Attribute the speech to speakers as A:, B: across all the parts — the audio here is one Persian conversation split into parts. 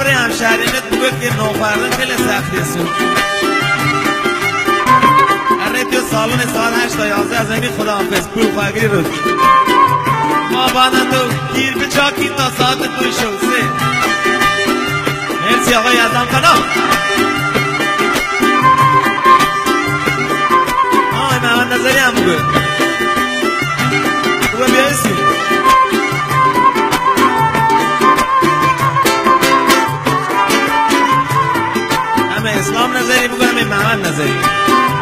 A: برای همشهرینت بگو که نوفردن خیلی سختی سون اره تو سالون سال 8 تا 11 از اینی خدا حافظ پول فاگری رو ما بانندو گیر به چاکی تا ساعت 2 شو 3 مرسی آقای ازم فنا آقای محمد نظری هم بگو بگو بیایستی همه اسلام نظری بگو همه محمد نظری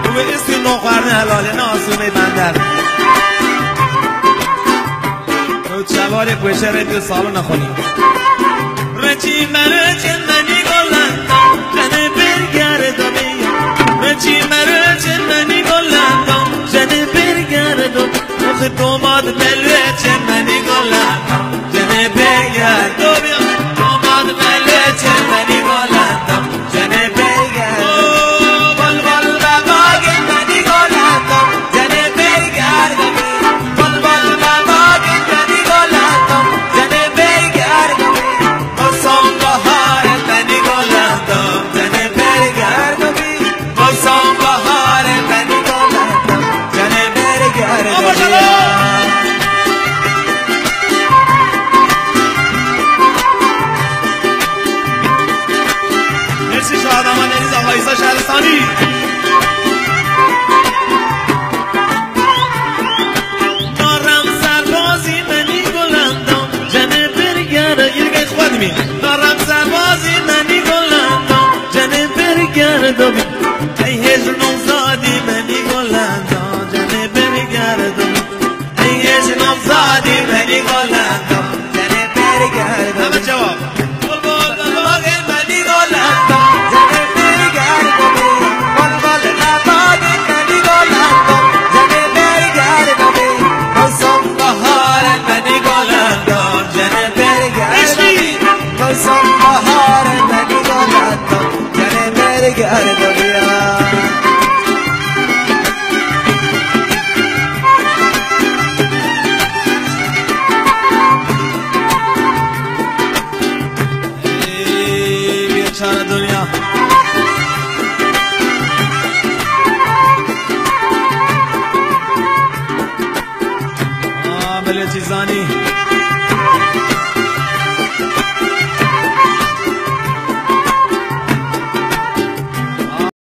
A: بگو اسمی نوخورده حلاله نه آسونه بندر تو چوار پوشه رادیو سالو نخونی رچی مرچ منی گلندم جنه برگردمی رچی مرچ منی گلندم جنه برگردم مخ دوماد ملچ منی گلندم جنه برگردم دوماد ملچ منی گلندم جنه برگردم بلبل بباگ منی گلندم جنه برگردم بلبل بباگ منی گلندم جنه برگردم sonbahar beni golandım Cene bergerdum sonbahar beni golandım Cene bergerdum Mersi Şahadaman Deniz Ağa İsa Şehristani Naram serbazi beni golandım Cene bergerdum دارم سربازی منی گلندم جنه برگردم ای هجر نوزادی منی گلندم جنه برگردم ای هجر نوزادی منی گلندم جنه برگردم همه جواب بلبل بباغ منی گلندم جنه برگردم بلبل بباغ منی گلندم جنه برگردم sonbahar منی گلندم جنه برگردم sonbahar beni golandım Gene bergerdum ya Ey بیچاره دنیا عامل چیزانی